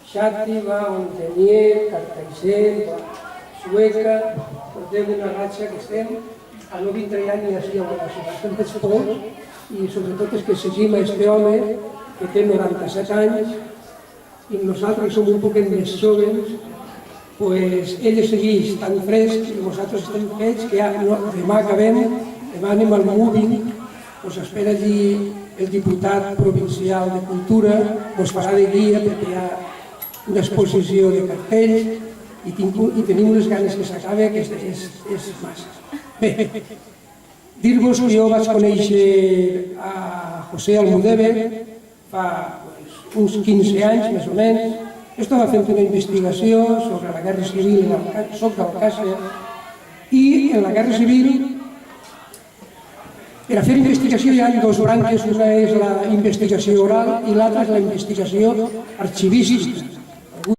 Xàtiva, Ontenier, Carcaixent, Sueca, portem una ratxa que estem a no vindre ja ni així a la ciutat del Vespor, i sobretot és que seguim a este home que té 97 anys i nosaltres som un poquet més joves, pues ell segueix tan fresc i nosaltres estem fets que ja demà acabem, demà anem al Moving, us espera allí el diputat provincial de Cultura, us farà de guia perquè hi ha una exposició de cartells i tenim unes ganes que s'acabi, que és massa. Bé, dir-vos que jo vaig conèixer a José Almudévar fa uns 15 anys, més o menys. Jo estava fent una investigació sobre la Guerra Civil, soc d'Alcàsser, i en la Guerra Civil, per a fer investigació hi ha dues branques, una és la investigació oral i l'altra és la investigació arxivística.